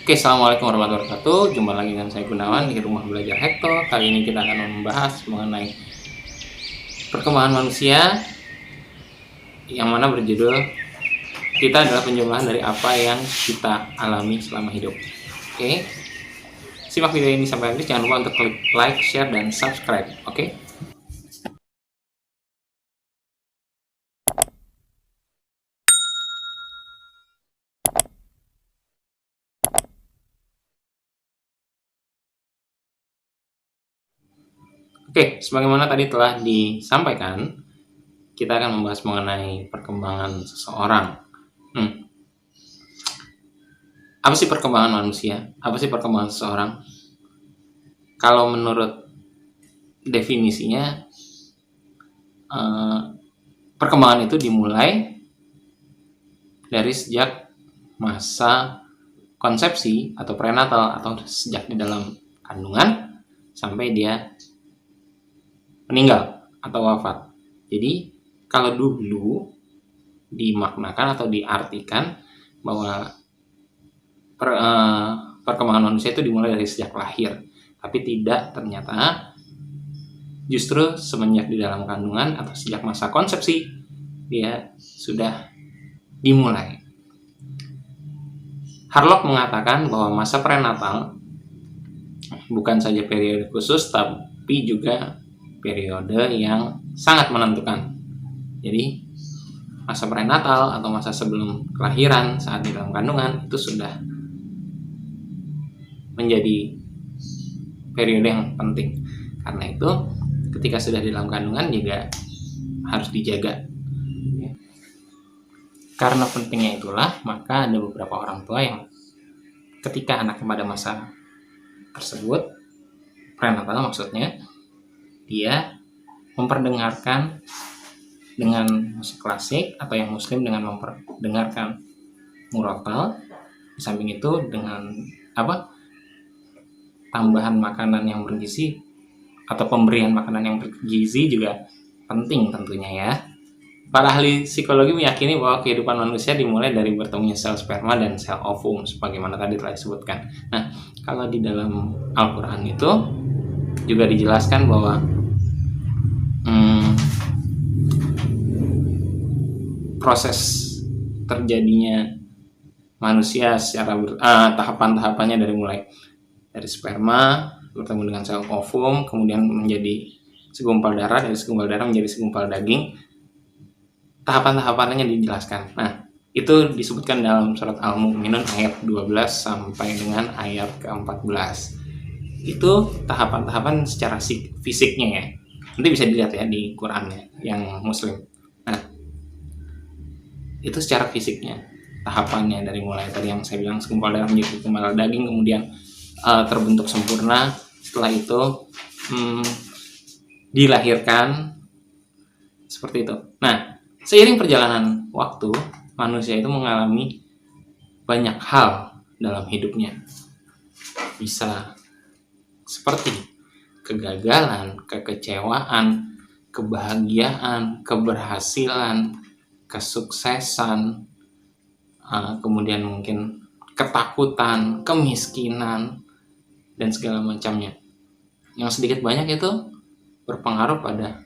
Oke, assalamualaikum warahmatullahi wabarakatuh. Jumpa lagi dengan saya Gunawan di Rumah Belajar Hekto. Kali ini kita akan membahas mengenai perkembangan manusia yang mana berjudul kita adalah penjumlahan dari apa yang kita alami selama hidup. Oke, simak video ini sampai habis. Jangan lupa untuk klik like, share, dan subscribe. Oke. Oke, sebagaimana tadi telah disampaikan, kita akan membahas mengenai perkembangan seseorang. Apa sih perkembangan manusia? Apa sih perkembangan seseorang? Kalau menurut definisinya, perkembangan itu dimulai dari sejak masa konsepsi atau prenatal atau sejak di dalam kandungan sampai dia meninggal atau wafat. Jadi kalau dulu dimaknakan atau diartikan bahwa perkembangan manusia itu dimulai dari sejak lahir, tapi tidak, ternyata justru semenjak di dalam kandungan atau sejak masa konsepsi dia sudah dimulai. Harlock mengatakan bahwa masa prenatal bukan saja periode khusus, tapi juga periode yang sangat menentukan. Jadi masa prenatal atau masa sebelum kelahiran saat di dalam kandungan itu sudah menjadi periode yang penting. Karena itu ketika sudah di dalam kandungan juga harus dijaga. Karena pentingnya itulah, maka ada beberapa orang tua yang ketika anak pada masa tersebut, prenatal maksudnya, dia memperdengarkan dengan musik klasik atau yang muslim dengan memperdengarkan murotal. Di samping itu dengan tambahan makanan yang bergizi atau pemberian makanan yang bergizi juga penting tentunya ya. Para ahli psikologi meyakini bahwa kehidupan manusia dimulai dari bertemunya sel sperma dan sel ovum sebagaimana tadi telah disebutkan. Nah, kalau di dalam Al-Quran itu juga dijelaskan bahwa proses terjadinya manusia secara tahapan-tahapannya dari sperma bertemu dengan sel ovum, kemudian menjadi segumpal darah, dari segumpal darah menjadi segumpal daging. Tahapan-tahapannya dijelaskan. Nah, itu disebutkan dalam surat Al-Mu'minun ayat 12 sampai dengan ayat ke-14. Itu tahapan-tahapan secara fisiknya ya. Nanti bisa dilihat ya di Qurannya yang muslim. Nah, itu secara fisiknya tahapannya, dari mulai tadi yang saya bilang segumpal darah menjadi segumpal daging, kemudian terbentuk sempurna. Setelah itu dilahirkan seperti itu. Nah, seiring perjalanan waktu, manusia itu mengalami banyak hal dalam hidupnya. Bisa seperti kegagalan, kekecewaan, kebahagiaan, keberhasilan, kesuksesan, kemudian mungkin ketakutan, kemiskinan, dan segala macamnya. Yang sedikit banyak itu berpengaruh pada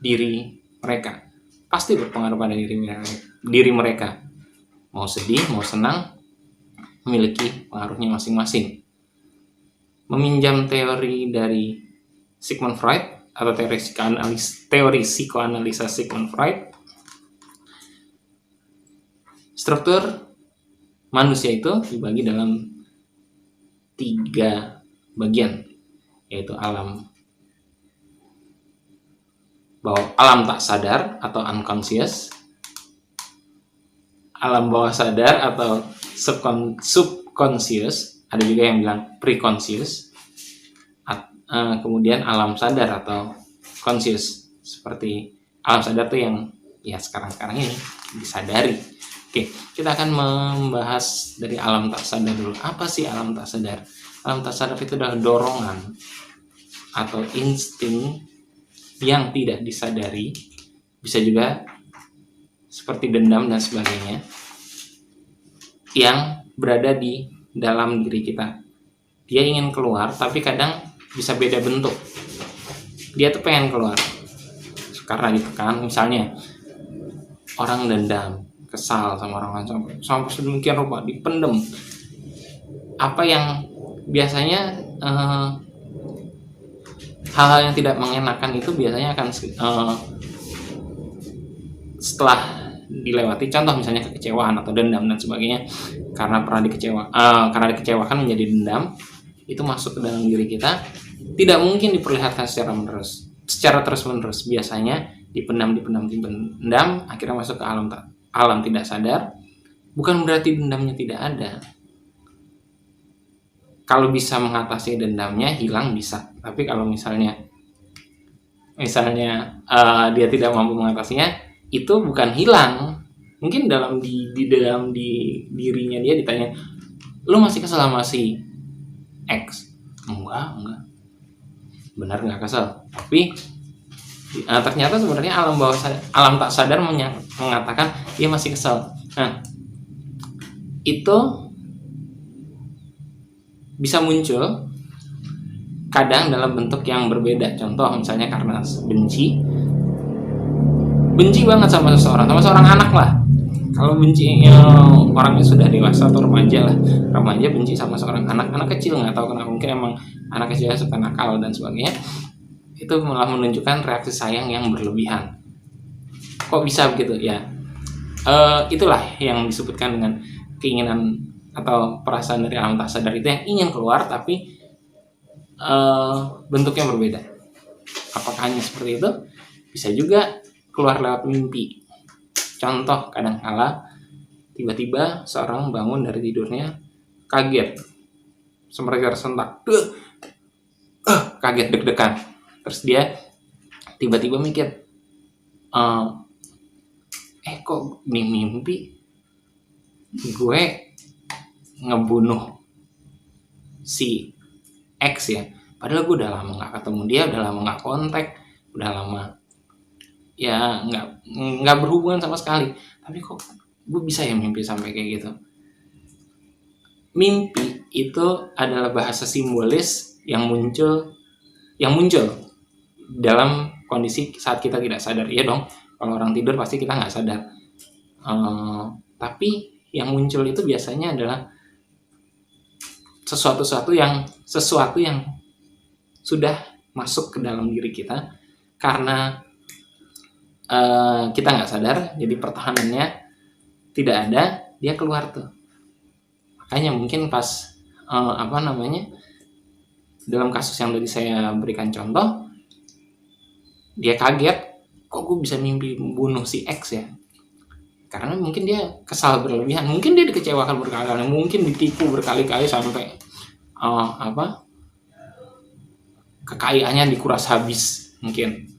diri mereka. Pasti berpengaruh pada diri mereka. Mau sedih, mau senang, memiliki pengaruhnya masing-masing. Meminjam teori dari Sigmund Freud atau teori psikoanalisa Sigmund Freud, struktur manusia itu dibagi dalam 3 bagian, yaitu alam tak sadar atau unconscious, alam bawah sadar atau subconscious, ada juga yang bilang preconscious, kemudian alam sadar atau conscious. Seperti alam sadar tuh yang ya sekarang ini disadari. Oke, kita akan membahas dari alam tak sadar dulu. Apa sih alam tak sadar? Alam tak sadar itu adalah dorongan atau insting yang tidak disadari, bisa juga seperti dendam dan sebagainya, yang berada di dalam diri kita. Dia ingin keluar, tapi kadang bisa beda bentuk. Dia tuh pengen keluar karena ditekan, misalnya orang dendam, kesal sama orang lain sampai sedemikian rupa, dipendem. Apa yang biasanya hal-hal yang tidak mengenakan itu biasanya akan setelah dilewati, contoh misalnya kekecewaan atau dendam dan sebagainya, karena karena dikecewakan menjadi dendam, itu masuk ke dalam diri kita, tidak mungkin diperlihatkan secara terus-menerus. Biasanya dipendam, akhirnya masuk ke alam tidak sadar. Bukan berarti dendamnya tidak ada. Kalau bisa mengatasi dendamnya, hilang bisa. Tapi kalau misalnya dia tidak mampu mengatasinya, itu bukan hilang. Mungkin dalam dirinya dia ditanya, lu masih kesel sama si X? Enggak. Benar nggak kesel. Tapi ternyata sebenarnya alam tak sadar mengatakan dia masih kesel. Nah, itu bisa muncul kadang dalam bentuk yang berbeda. Contoh misalnya karena benci banget sama seorang anak lah. Kalau benci orangnya sudah dewasa atau remaja benci sama seorang anak kecil, nggak tahu kenapa, mungkin emang anak kecilnya suka nakal dan sebagainya, itu malah menunjukkan reaksi sayang yang berlebihan. Kok bisa begitu ya? Itulah yang disebutkan dengan keinginan atau perasaan dari alam tak sadar itu yang ingin keluar, tapi bentuknya berbeda. Apakah hanya seperti itu? Bisa juga keluar lewat mimpi. Contoh, kadang-kala tiba-tiba seorang bangun dari tidurnya kaget, seperti tersentak, kaget, deg-degan. Terus dia tiba-tiba mikir, kok mimpi gue ngebunuh si X ya, padahal gue udah lama nggak ketemu dia, udah lama nggak kontak, udah lama ya nggak berhubungan sama sekali, tapi kok gue bisa ya mimpi sampai kayak gitu. Mimpi itu adalah bahasa simbolis yang muncul dalam kondisi saat kita tidak sadar. Iya dong, kalau orang tidur pasti kita nggak sadar. Tapi yang muncul itu biasanya adalah sesuatu yang sudah masuk ke dalam diri kita karena kita nggak sadar, jadi pertahanannya tidak ada, dia keluar tuh. Makanya mungkin pas dalam kasus yang tadi saya berikan contoh, dia kaget, kok gue bisa mimpi membunuh si X ya, karena mungkin dia kesal berlebihan, mungkin dia dikecewakan berkali-kali, mungkin ditipu berkali-kali sampai kekayaannya dikuras habis mungkin.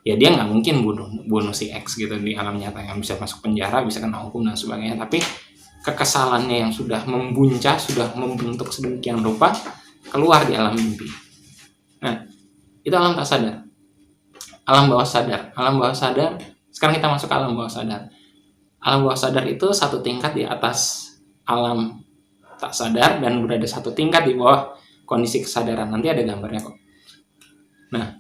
Ya dia nggak mungkin bunuh si X gitu di alam nyata, yang bisa masuk penjara, bisa kena hukum dan sebagainya. Tapi kekesalannya yang sudah membuncah, sudah membentuk sedemikian rupa, keluar di alam mimpi. Nah, itu alam tak sadar. Alam bawah sadar. Sekarang kita masuk ke alam bawah sadar. Alam bawah sadar itu satu tingkat di atas alam tak sadar dan berada satu tingkat di bawah kondisi kesadaran. Nanti ada gambarnya kok. Nah,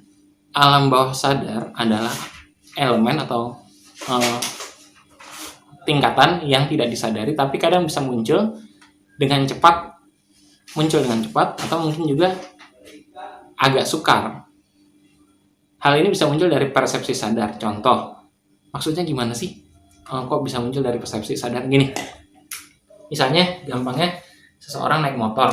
alam bawah sadar adalah elemen atau tingkatan yang tidak disadari, tapi kadang bisa muncul dengan cepat atau mungkin juga agak sukar. Hal ini bisa muncul dari persepsi sadar. Contoh, maksudnya gimana sih? Kok bisa muncul dari persepsi sadar? Gini, misalnya gampangnya seseorang naik motor,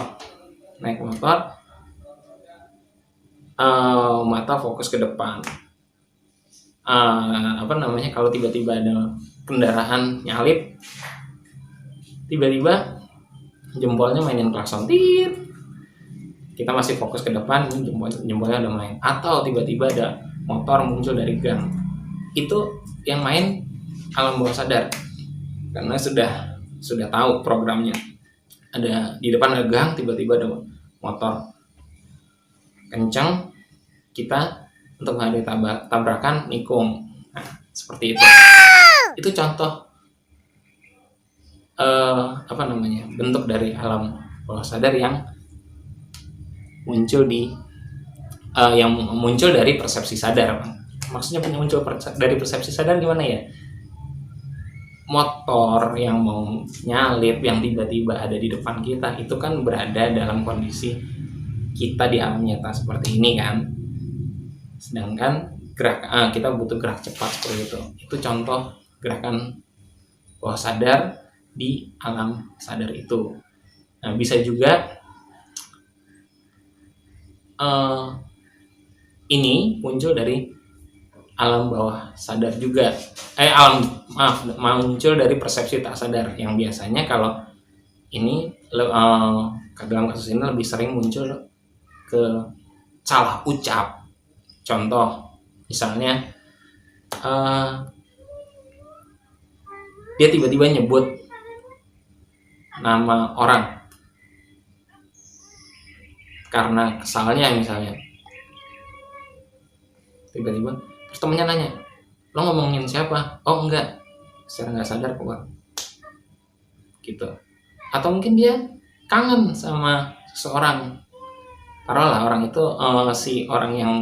mata fokus ke depan. Kalau tiba-tiba ada kendaraan nyalip, tiba-tiba jempolnya mainin klakson, tit. Kita masih fokus ke depan, jempolnya udah main. Atau tiba-tiba ada motor muncul dari gang. Itu yang main alam bawah sadar, karena sudah tahu programnya. Ada di depan ada gang, tiba-tiba ada motor kencang, kita untuk menghindari tabrakan nikung. Nah, seperti itu. Itu contoh bentuk dari alam bawah sadar yang muncul dari persepsi sadar. Maksudnya muncul dari persepsi sadar gimana ya? Motor yang mau nyalip yang tiba-tiba ada di depan kita itu kan berada dalam kondisi kita di alam nyata seperti ini kan, sedangkan kita butuh gerak cepat seperti itu contoh gerakan bawah sadar di alam sadar itu. Nah, bisa juga ini muncul dari alam bawah sadar juga, muncul dari persepsi tak sadar yang biasanya kalau ini dalam kasus ini lebih sering muncul ke salah ucap. Contoh misalnya dia tiba-tiba nyebut nama orang karena kesalnya, misalnya tiba-tiba terus temennya nanya, lo ngomongin siapa? Oh enggak, secara nggak sadar keluar gitu. Atau mungkin dia kangen sama seseorang, taruhlah orang itu si orang yang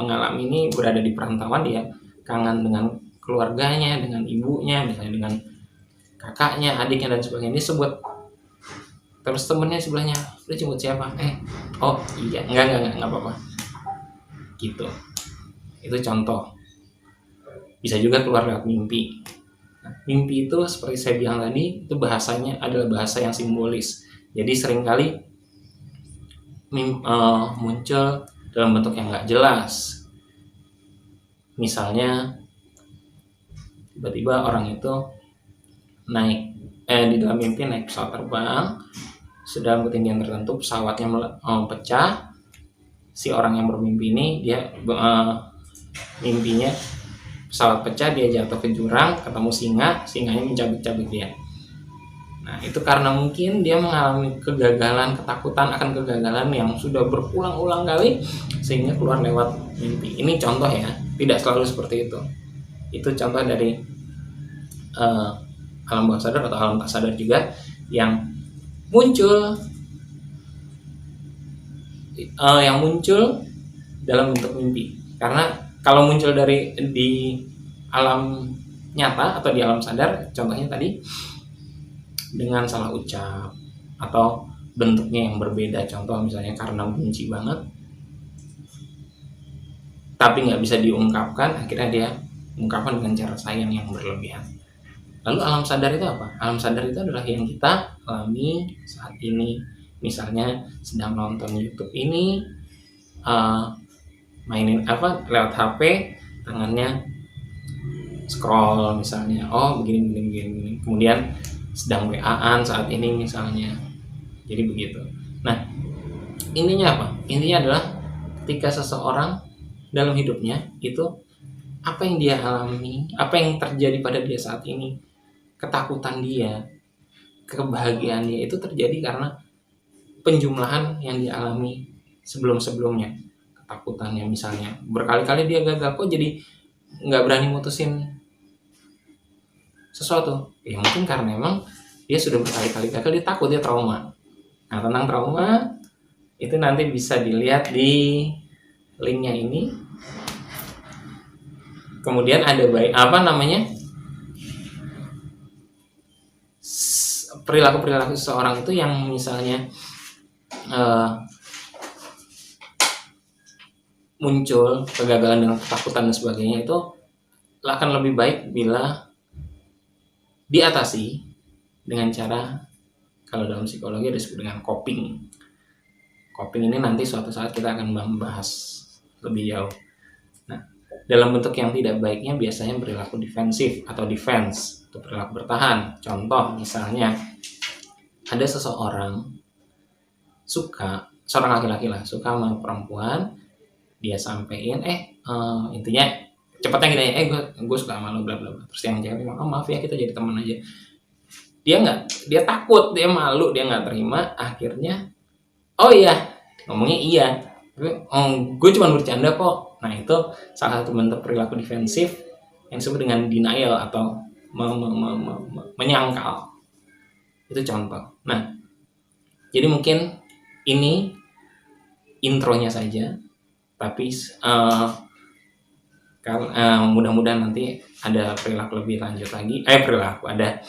mengalami ini berada di perantauan, dia kangen dengan keluarganya, dengan ibunya, misalnya dengan kakaknya, adiknya dan sebagainya. Dia sebut, terus temennya sebelahnya, lo sebut siapa? Oh iya, enggak apa-apa gitu. Itu contoh. Bisa juga keluar lewat mimpi. Nah, mimpi itu seperti saya bilang tadi, itu bahasanya adalah bahasa yang simbolis. Jadi seringkali muncul dalam bentuk yang nggak jelas. Misalnya tiba-tiba orang itu naik di dalam mimpi naik pesawat terbang, sudah ketinggian tertentu pesawatnya pecah. Si orang yang bermimpi ini dia mimpinya pesawat pecah, dia jatuh ke jurang, ketemu singanya mencabik-cabik dia. Nah, itu karena mungkin dia mengalami kegagalan, ketakutan akan kegagalan yang sudah berulang-ulang kali sehingga keluar lewat mimpi. Ini contoh ya, tidak selalu seperti itu. Itu contoh dari alam bawah sadar atau alam tak sadar juga yang muncul dalam bentuk mimpi. Karena kalau muncul di alam nyata atau di alam sadar, contohnya tadi dengan salah ucap atau bentuknya yang berbeda. Contoh misalnya karena benci banget tapi nggak bisa diungkapkan, akhirnya dia ungkapkan dengan cara sayang yang berlebihan. Lalu alam sadar itu apa? Alam sadar itu adalah yang kita alami saat ini. Misalnya sedang nonton YouTube ini, mainin lewat HP, tangannya scroll misalnya, oh begini. Kemudian sedang WA-an saat ini misalnya. Jadi begitu. Nah, intinya apa? Intinya adalah ketika seseorang dalam hidupnya itu apa yang dia alami, apa yang terjadi pada dia saat ini, ketakutan dia, kebahagiaan dia itu terjadi karena penjumlahan yang dia alami sebelum-sebelumnya. Ketakutannya misalnya berkali-kali dia gagal, kok jadi nggak berani mutusin sesuatu, ya mungkin karena memang dia sudah berkali-kali gagal, dia takut, dia trauma. Nah, tentang trauma itu nanti bisa dilihat di linknya ini. Kemudian ada perilaku seseorang itu yang misalnya muncul kegagalan dengan ketakutan dan sebagainya, itu akan lebih baik bila diatasi dengan cara, kalau dalam psikologi disebut dengan coping. Coping ini nanti suatu saat kita akan membahas lebih jauh. Nah, dalam bentuk yang tidak baiknya biasanya perilaku defensif atau defense, atau perilaku bertahan. Contoh misalnya ada seseorang seorang laki-laki lah, suka sama perempuan, dia sampein intinya cepatnya gini, gue suka sama lo bla bla bla. Terus yang cewek bilang, oh maaf ya, kita jadi teman aja. Dia takut, dia malu, dia nggak terima. Akhirnya oh iya, ngomongnya iya, gue cuma bercanda kok. Nah, itu salah satu bentuk perilaku defensif yang disebut dengan denial atau menyangkal. Itu contoh. Nah, Jadi mungkin ini intronya saja, tapi mudah-mudahan nanti ada perilaku lebih lanjut lagi. Ada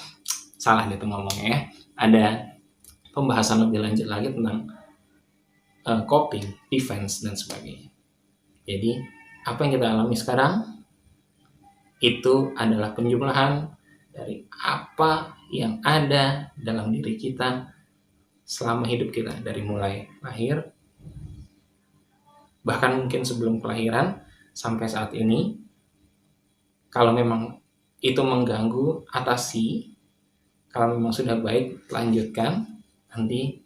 salah gitu ngomongnya ya. Ada pembahasan lebih lanjut lagi tentang coping, defense, dan sebagainya. Jadi, apa yang kita alami sekarang itu adalah penjumlahan dari apa yang ada dalam diri kita selama hidup kita, dari mulai lahir, bahkan mungkin sebelum kelahiran sampai saat ini. Kalau memang itu mengganggu, atasi. Kalau memang sudah baik, lanjutkan. Nanti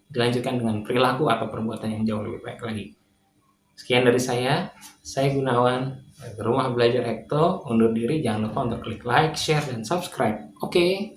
dilanjutkan dengan perilaku atau perbuatan yang jauh lebih baik lagi. Sekian dari saya Gunawan, Rumah Belajar Hekto, undur diri. Jangan lupa untuk klik like, share, dan subscribe. Oke.